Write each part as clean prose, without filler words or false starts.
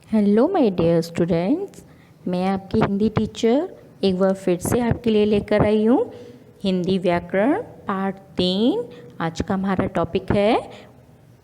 Hello my dear students, मैं आपकी Hindi teacher एक बार फिर से आपके लिए लेकर आई हूँ हिंदी व्याकरण पार्ट 3। आज का हमारा टॉपिक है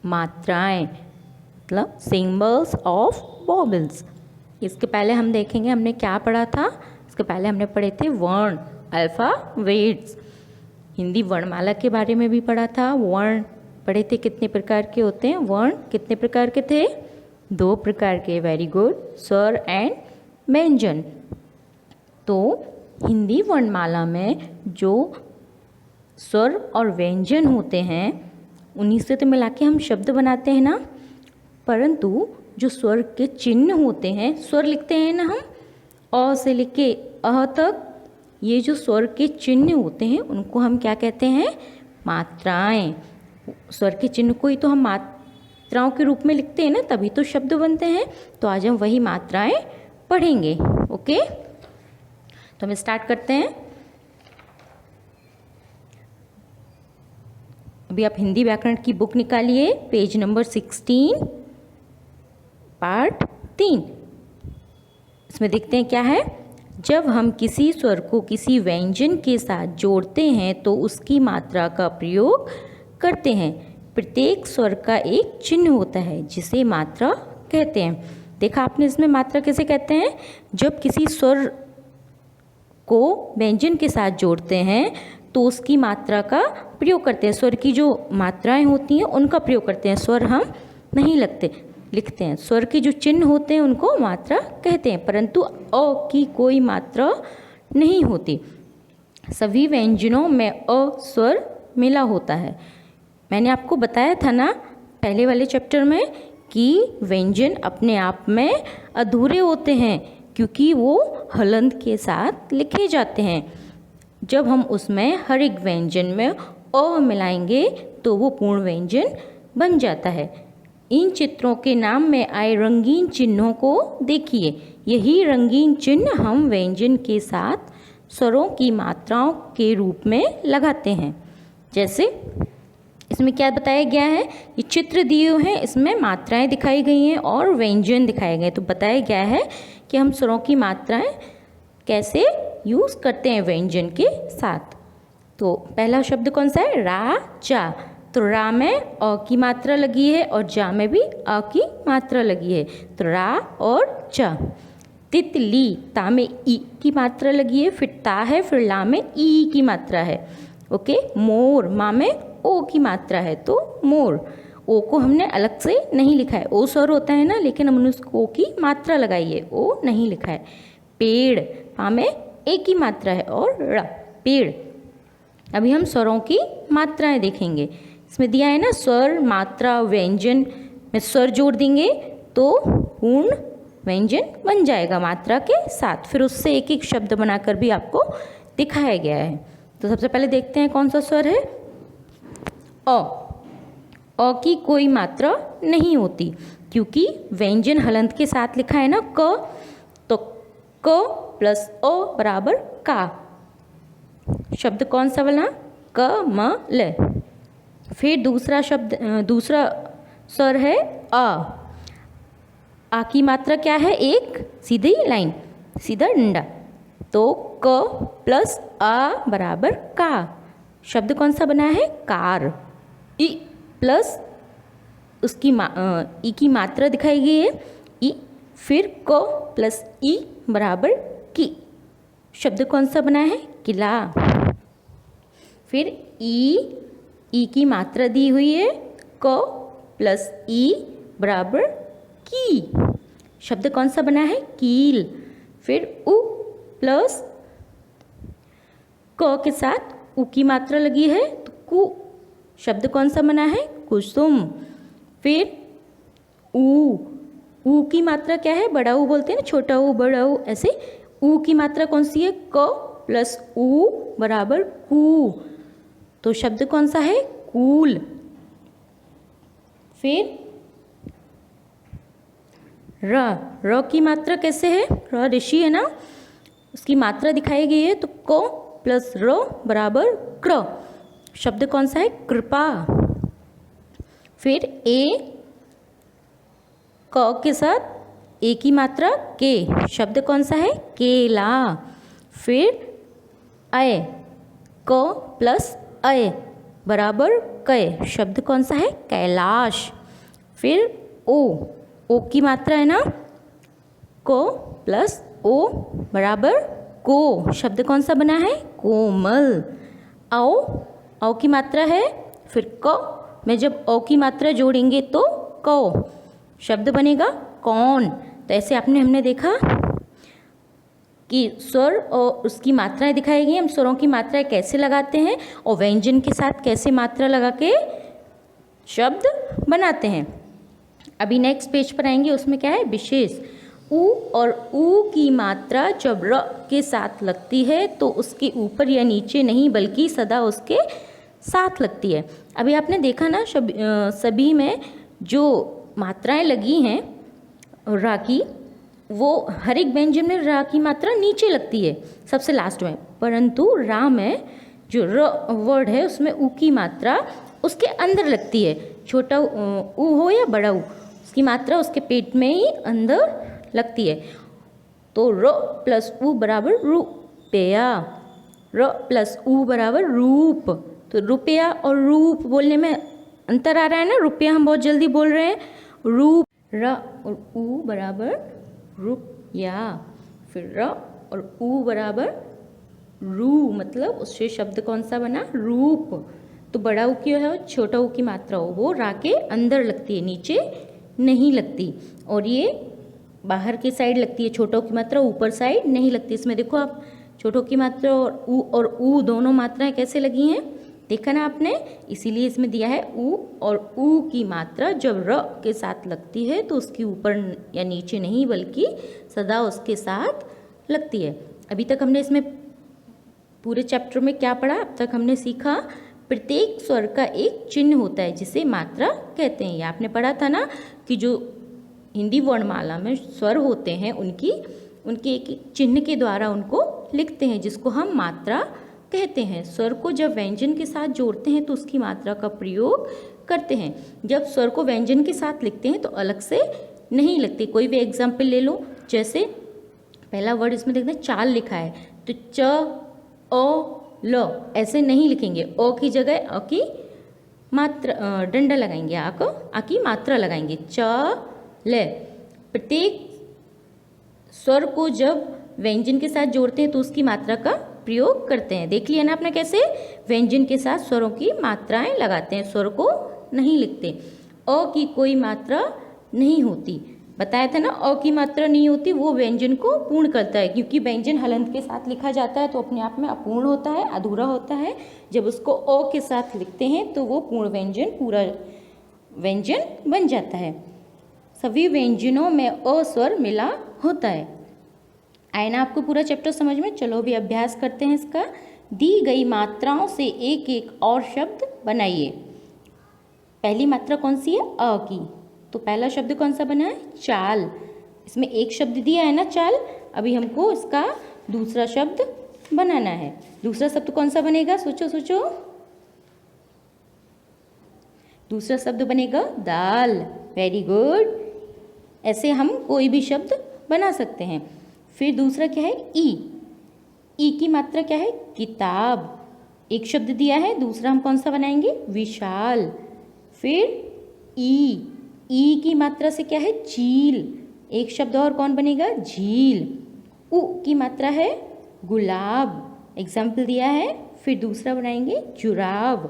मात्राएं, मतलब सिंबल्स ऑफ वॉवेल्स। इसके पहले हम देखेंगे हमने क्या पढ़ा था। इसके पहले हमने पढ़े थे वर्ण, अल्फ़ाबेट्स। हिंदी वर्णमाला के बारे में भी पढ़ा था। वर्ण पढ़े थे, कितने प्रकार के होते हैं वर्ण, कितने प्रकार के थे, 2 प्रकार के। वेरी गुड, स्वर एंड व्यंजन। तो हिंदी वर्णमाला में जो स्वर और व्यंजन होते हैं उन्हीं से तो मिला के हम शब्द बनाते हैं ना, परंतु जो स्वर के चिन्ह होते हैं, स्वर लिखते हैं ना हम, अ से लेके अह तक, ये जो स्वर के चिन्ह होते हैं उनको हम क्या कहते हैं, मात्राएं। स्वर के चिन्ह को ही तो हम मात्राओं के रूप में लिखते हैं ना, तभी तो शब्द बनते हैं। तो आज हम वही मात्राएं पढ़ेंगे। ओके, तो हम स्टार्ट करते हैं। अभी आप हिंदी व्याकरण की बुक निकालिए, पेज नंबर 16, पार्ट 3। इसमें देखते हैं क्या है। जब हम किसी स्वर को किसी व्यंजन के साथ जोड़ते हैं तो उसकी मात्रा का प्रयोग करते हैं। प्रत्येक स्वर का एक चिन्ह होता है जिसे मात्रा कहते हैं। देखा आपने इसमें मात्रा कैसे कहते हैं, जब किसी स्वर को व्यंजन के साथ जोड़ते हैं तो उसकी मात्रा का प्रयोग करते हैं। स्वर की जो मात्राएं होती हैं उनका प्रयोग करते हैं, स्वर हम नहीं लिखते हैं। स्वर के जो चिन्ह होते हैं उनको मात्रा कहते हैं, परंतु अ की कोई मात्रा नहीं होती। सभी व्यंजनों में अ स्वर मिला होता है। मैंने आपको बताया था ना पहले वाले चैप्टर में कि व्यंजन अपने आप में अधूरे होते हैं क्योंकि वो हलंत के साथ लिखे जाते हैं। जब हम उसमें हर एक व्यंजन में अ मिलाएंगे तो वो पूर्ण व्यंजन बन जाता है। इन चित्रों के नाम में आए रंगीन चिन्हों को देखिए। यही रंगीन चिन्ह हम व्यंजन के साथ स्वरों की मात्राओं के रूप में लगाते हैं। जैसे इसमें क्या बताया गया है, ये चित्र दिए हुए हैं, इसमें मात्राएं दिखाई गई हैं और व्यंजन दिखाए गए। तो बताया गया है कि हम स्वरों की मात्राएं कैसे यूज़ करते हैं व्यंजन के साथ। तो पहला शब्द कौन सा है, रा चा। तो रा में अ की मात्रा लगी है और जा में भी अ की मात्रा लगी है, तो रा और चा। तितली, ता में ई की मात्रा लगी है, फिर ता है, फिर ला में ई की मात्रा है। ओके, मोर, मा में ओ की मात्रा है, तो मोर। ओ को हमने अलग से नहीं लिखा है, ओ स्वर होता है ना, लेकिन हमने उसको ओ की मात्रा लगाई है, ओ नहीं लिखा है। पेड़, पा में ए की मात्रा है और रा, पेड़। अभी हम स्वरों की मात्राएं देखेंगे। इसमें दिया है ना स्वर, मात्रा, व्यंजन में स्वर जोड़ देंगे तो पूर्ण व्यंजन बन जाएगा मात्रा के साथ। फिर उससे एक एक शब्द बनाकर भी आपको दिखाया गया है। तो सबसे पहले देखते हैं कौन सा स्वर है, अ। अ की कोई मात्रा नहीं होती क्योंकि व्यंजन हलंत के साथ लिखा है ना, क, तो क प्लस अ बराबर का। शब्द कौन सा बना, क म ल। फिर दूसरा स्वर है आ। आ की मात्रा क्या है, एक सीधी लाइन, सीधा डंडा, तो क प्लस आ बराबर का। शब्द कौन सा बना है, कार। ई प्लस उसकी ई की मात्रा दिखाई गई है, ई, फिर क प्लस ई बराबर की। शब्द कौन सा बना है, किला। फिर ई की मात्रा दी हुई है, क प्लस ई बराबर की। शब्द कौन सा बना है, कील। फिर उ प्लस क के साथ उ की मात्रा लगी है, तो कु। शब्द कौन सा बना है, कुसुम। फिर ऊ की मात्रा क्या है, बड़ा ऊ बोलते हैं ना, छोटा ऊ बड़ा ऊ, ऐसे ऊ की मात्रा कौन सी है, क प्लस ऊ बराबर कू। तो शब्द कौन सा है, कूल। फिर र की मात्रा कैसे है, र ऋषि है ना, उसकी मात्रा दिखाई गई है, तो क प्लस र बराबर क्र। शब्द कौन सा है, कृपा। फिर ए, क के साथ ए की मात्रा के, शब्द कौन सा है? केला। फिर अय, क प्लस अय बराबर कय, शब्द कौन सा है? कैलाश। फिर ओ की मात्रा है ना, को प्लस ओ बराबर को, शब्द कौन सा बना है? कोमल। औ की मात्रा है, फिर क में जब औ की मात्रा जोड़ेंगे तो कौ, शब्द बनेगा कौन। तो ऐसे हमने देखा कि स्वर और उसकी मात्राएं दिखाई गई, हम स्वरों की मात्राएं कैसे लगाते हैं और व्यंजन के साथ कैसे मात्रा लगा के शब्द बनाते हैं। अभी नेक्स्ट पेज पर आएंगे, उसमें क्या है? विशेष। उ और ऊ की मात्रा जब र के साथ लगती है तो उसके ऊपर या नीचे नहीं बल्कि सदा उसके साथ लगती है। अभी आपने देखा ना सभी में जो मात्राएं लगी हैं रा की, वो हर एक व्यंजन में रा की मात्रा नीचे लगती है सबसे लास्ट में, परंतु रा में जो र वर्ड है उसमें ऊ की मात्रा उसके अंदर लगती है। छोटा ऊ हो या बड़ा ऊ, उसकी मात्रा उसके पेट में ही अंदर लगती है। तो र प्लस ऊ बराबर रुपया, र प्लस ऊ बराबर रूप। तो रुपया और रूप बोलने में अंतर आ रहा है ना, रुपया हम बहुत जल्दी बोल रहे हैं, रूप र और ऊ बराबर रुपया। फिर र और ऊ बराबर रू, मतलब उससे शब्द कौन सा बना? रूप। तो बड़ा ऊ क्यों है? छोटा ऊ की मात्रा हो, वो रा के अंदर लगती है, नीचे नहीं लगती। और ये बाहर की साइड लगती है, छोटों की मात्रा ऊपर साइड नहीं लगती। इसमें देखो आप, छोटों की मात्रा और ऊ दोनों मात्राएं कैसे लगी हैं, देखा ना आपने? इसीलिए इसमें दिया है ऊ और ऊ की मात्रा जब र के साथ लगती है तो उसके ऊपर या नीचे नहीं बल्कि सदा उसके साथ लगती है। अभी तक हमने इसमें पूरे चैप्टर में क्या पढ़ा? अब तक हमने सीखा प्रत्येक स्वर का एक चिन्ह होता है जिसे मात्रा कहते हैं। ये आपने पढ़ा था ना कि जो हिंदी वर्णमाला में स्वर होते हैं उनके एक चिन्ह के द्वारा उनको लिखते हैं, जिसको हम मात्रा कहते हैं। स्वर को जब व्यंजन के साथ जोड़ते हैं तो उसकी मात्रा का प्रयोग करते हैं। जब स्वर को व्यंजन के साथ लिखते हैं तो अलग से नहीं लिखते। कोई भी एग्जाम्पल ले लो, जैसे पहला वर्ड इसमें देखते हैं चाल लिखा है, तो च ओ ल ऐसे नहीं लिखेंगे, ओ की जगह अ की मात्रा डंडा लगाएंगे, आ की मात्रा लगाएंगे, च ले। प्रत्येक स्वर को जब व्यंजन के साथ जोड़ते हैं तो उसकी मात्रा का प्रयोग करते हैं। देख लिया ना आपने कैसे व्यंजन के साथ स्वरों की मात्राएं लगाते हैं, स्वर को नहीं लिखते। अ की कोई मात्रा नहीं होती, बताया था ना, अ की मात्रा नहीं होती, वो व्यंजन को पूर्ण करता है, क्योंकि व्यंजन हलंत के साथ लिखा जाता है तो अपने आप में अपूर्ण होता है, अधूरा होता है। जब उसको अ के साथ लिखते हैं तो वो पूर्ण व्यंजन, पूरा व्यंजन बन जाता है। सभी व्यंजनों में अ स्वर मिला होता है। आए ना आपको पूरा चैप्टर समझ में? चलो भी अभ्यास करते हैं इसका। दी गई मात्राओं से एक एक और शब्द बनाइए। पहली मात्रा कौन सी है? अ की। तो पहला शब्द कौन सा बना है? चाल। इसमें एक शब्द दिया है ना चाल, अभी हमको इसका दूसरा शब्द बनाना है। दूसरा शब्द कौन सा बनेगा? सोचो सोचो। दूसरा शब्द बनेगा दाल। Very good. ऐसे हम कोई भी शब्द बना सकते हैं। फिर दूसरा क्या है? ई की मात्रा क्या है? किताब। एक शब्द दिया है, दूसरा हम कौन सा बनाएंगे? विशाल। फिर ई की मात्रा से क्या है? चील। एक शब्द और कौन बनेगा? झील। उ की मात्रा है गुलाब, एग्जाम्पल दिया है। फिर दूसरा बनाएंगे जुराब।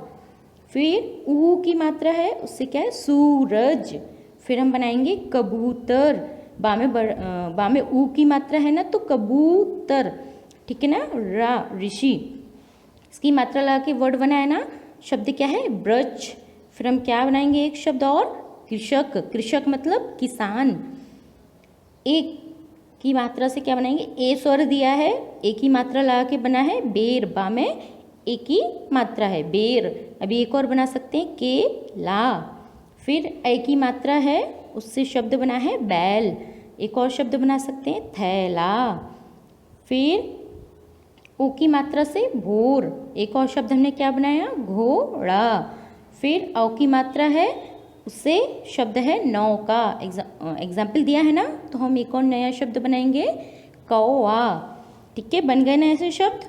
फिर ऊ की मात्रा है, उससे क्या है? सूरज। फिर हम बनाएंगे कबूतर, बा में ऊ की मात्रा है ना तो कबूतर, ठीक है ना। रा ऋषि, इसकी मात्रा लगा के वर्ड बना है ना, शब्द क्या है? ब्रज। फिर हम क्या बनाएंगे? एक शब्द और, कृषक। कृषक मतलब किसान। एक की मात्रा से क्या बनाएंगे? ए स्वर दिया है, एक ही मात्रा लगा के बना है बेर। बा में एक ही मात्रा है बेर। अभी एक और बना सकते हैं केला। फिर ए की मात्रा है, उससे शब्द बना है बैल। एक और शब्द बना सकते हैं थैला। फिर ओ की मात्रा से भोर। एक और शब्द हमने क्या बनाया? घोड़ा। फिर औ की मात्रा है, उससे शब्द है नौका। एग्जाम्पल दिया है ना, तो हम एक और नया शब्द बनाएंगे, कौआ। ठीक है, बन गए ना ऐसे शब्द।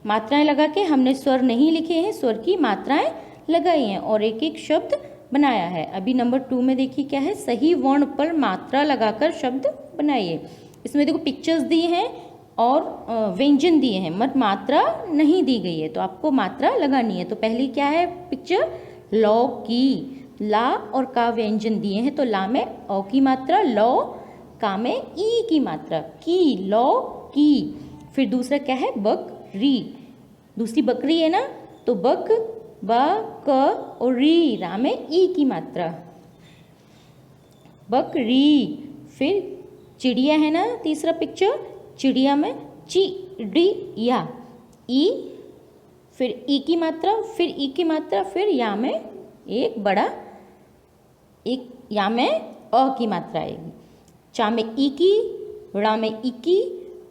मात्राएं लगा के हमने स्वर नहीं लिखे हैं, स्वर की मात्राएं लगाई हैं और एक एक शब्द बनाया है। अभी नंबर 2 में देखिए क्या है, सही वर्ण पर मात्रा लगाकर शब्द बनाइए। इसमें देखो पिक्चर्स दी हैं और व्यंजन दिए हैं, मत मात्रा नहीं दी गई है, तो आपको मात्रा लगानी है। तो पहली क्या है पिक्चर, लौकी। ला और का व्यंजन दिए हैं, तो ला में औ की मात्रा, लौ का में ई की मात्रा, की, लौ की। फिर दूसरा क्या है, बकरी। दूसरी बकरी है ना, तो बक, ब, क और री, रा में ई की मात्रा, बकरी। फिर चिड़िया है ना, तीसरा पिक्चर, चिड़िया में चिड़िया, ई, फिर ई की मात्रा, फिर ई की मात्रा, फिर या में एक बड़ा, एक या में अ की मात्रा आएगी। चा में ई की, ड़ा में ई की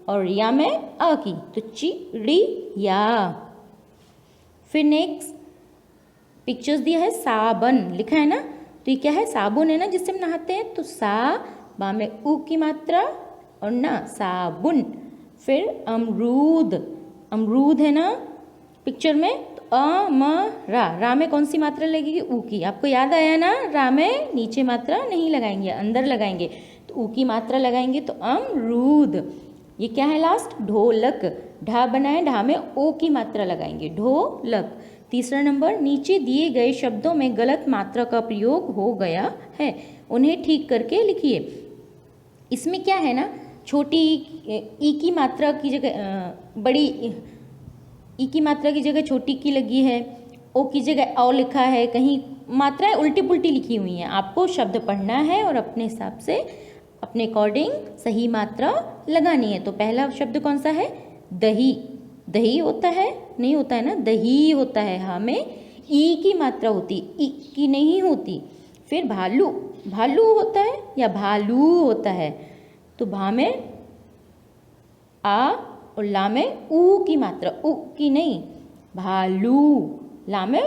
और या में अ की, तो चिड़िया। फिर नेक्स्ट पिक्चर्स दिया है, साबन लिखा है ना, तो ये क्या है, साबुन है ना जिससे हम नहाते हैं, तो सा, बा में ऊ की मात्रा और ना, साबुन। फिर अमरूद, अमरूद है ना पिक्चर में, तो अ म रा, रा में कौन सी मात्रा लगेगी, ऊ की। आपको याद आया ना, रा में नीचे मात्रा नहीं लगाएंगे, अंदर लगाएंगे, तो ऊ की मात्रा लगाएंगे, तो अमरूद। ये क्या है लास्ट, ढोलक। ढा बनाए, ढा में ओ की मात्रा लगाएंगे, ढोलक। तीसरा नंबर, नीचे दिए गए शब्दों में गलत मात्रा का प्रयोग हो गया है, उन्हें ठीक करके लिखिए। इसमें क्या है ना, छोटी ई की मात्रा की जगह बड़ी ई की मात्रा की जगह छोटी की लगी है, ओ की जगह औ लिखा है, कहीं मात्राएं उल्टी पुल्टी लिखी हुई हैं। आपको शब्द पढ़ना है और अपने हिसाब से, अपने अकॉर्डिंग सही मात्रा लगानी है। तो पहला शब्द कौन सा है, दही। दही होता है, नहीं होता है ना, दही होता है, हमें ई की मात्रा होती, ई की नहीं होती। फिर भालू, भालू होता है या भालू होता है, तो भा में आ और ला में ऊ की मात्रा, ऊ की नहीं, भालू, ला में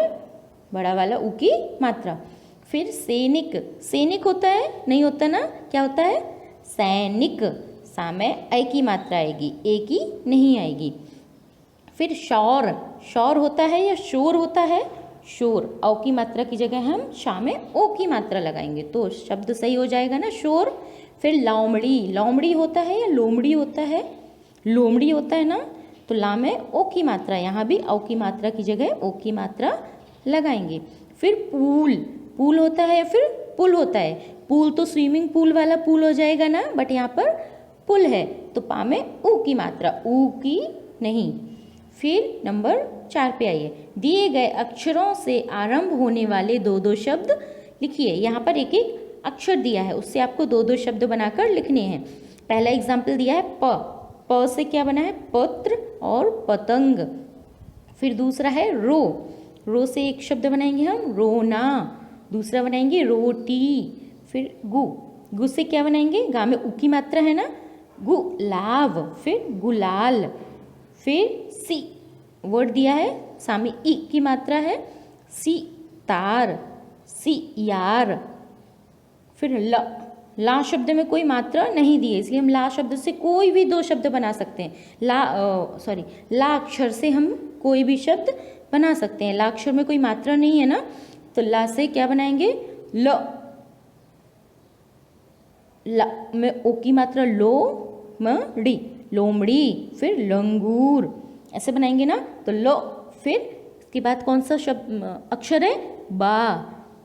बड़ा वाला ऊ की मात्रा। फिर सैनिक, सैनिक होता है, नहीं होता ना, क्या होता है, सैनिक, सा में ऐ की मात्रा आएगी, ए की नहीं आएगी। फिर शौर, शौर होता है या शोर होता है, शोर, औ की मात्रा की जगह हम शा में ओ की मात्रा लगाएंगे, तो शब्द सही हो जाएगा ना, शोर। फिर लोमड़ी, लोमड़ी होता है या लोमड़ी होता है, लोमड़ी होता है ना, तो ला में ओ की मात्रा, यहाँ भी औ की मात्रा की जगह ओ की मात्रा लगाएंगे। फिर पूल, पूल होता है या फिर पुल होता है, पूल तो स्विमिंग पूल वाला पूल हो जाएगा ना, बट यहाँ पर पुल है, तो पा में ऊ की मात्रा, ऊ की नहीं। फिर नंबर 4 पे आइए, दिए गए अक्षरों से आरंभ होने वाले दो दो शब्द लिखिए। यहाँ पर एक एक अक्षर दिया है, उससे आपको दो दो शब्द बनाकर लिखने हैं। पहला एग्जाम्पल दिया है प, प से क्या बना है, पत्र और पतंग। फिर दूसरा है रो, रो से एक शब्द बनाएंगे हम, रोना। दूसरा बनाएंगे रोटी। फिर गु, गु से क्या बनाएंगे, गा में उ की मात्रा है ना, गुलाब। फिर गुलाल। फिर सी, वर्ड दिया है, सामी ई की मात्रा है, सी तार, सी यार। फिर ला, ला शब्द में कोई मात्रा नहीं दी है, इसलिए हम ला शब्द से कोई भी दो शब्द बना सकते हैं। ला अक्षर से हम कोई भी शब्द बना सकते हैं। ला अक्षर में कोई मात्रा नहीं है ना, तो ला से क्या बनाएंगे, ल, ला में ओ की मात्रा, लो मड़ी, लोमड़ी। फिर लंगूर, ऐसे बनाएंगे ना, तो लो। फिर इसके बाद कौन सा शब्द अक्षर है, बा,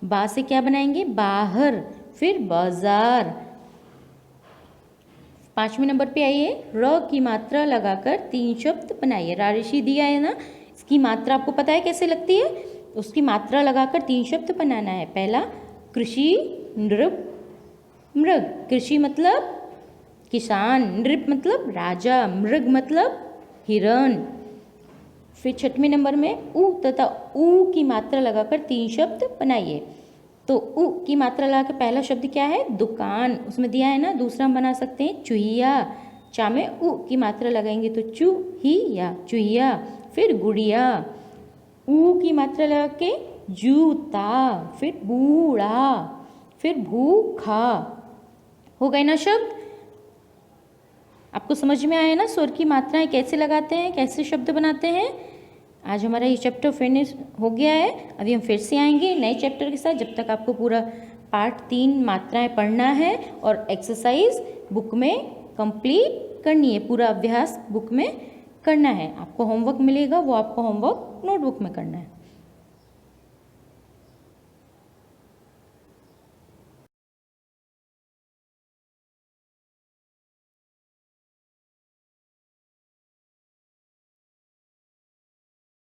बा से क्या बनाएंगे, बाहर। फिर बाजार। 5वें नंबर पे आइए, र की मात्रा लगाकर 3 शब्द बनाइए। रारिशी दिया है ना, इसकी मात्रा आपको पता है कैसे लगती है, उसकी मात्रा लगाकर 3 शब्द बनाना है। पहला कृषि, नृप, मृग। कृषि मतलब किसान, नृप मतलब राजा, मृग मतलब हिरण। फिर 6वें नंबर में उ तथा ऊ की मात्रा लगाकर 3 शब्द बनाइए। तो उ की मात्रा लगाकर पहला शब्द क्या है, दुकान, उसमें दिया है ना। दूसरा हम बना सकते हैं चूहिया, चा में उ की मात्रा लगाएंगे तो चूहिया, चूहिया। फिर गुड़िया, ऊ की मात्रा लगा के जूता, फिर बूढ़ा, फिर भूखा। हो गए ना शब्द? आपको समझ में आया ना स्वर की मात्राएं कैसे लगाते हैं, कैसे शब्द बनाते हैं? आज हमारा ये चैप्टर फिनिश हो गया है। अभी हम फिर से आएंगे नए चैप्टर के साथ। जब तक आपको पूरा पार्ट 3 मात्राएं पढ़ना है और एक्सरसाइज बुक में कंप्लीट करनी है, पूरा अभ्यास बुक में करना है। आपको होमवर्क मिलेगा, वो आपको होमवर्क नोटबुक में करना है।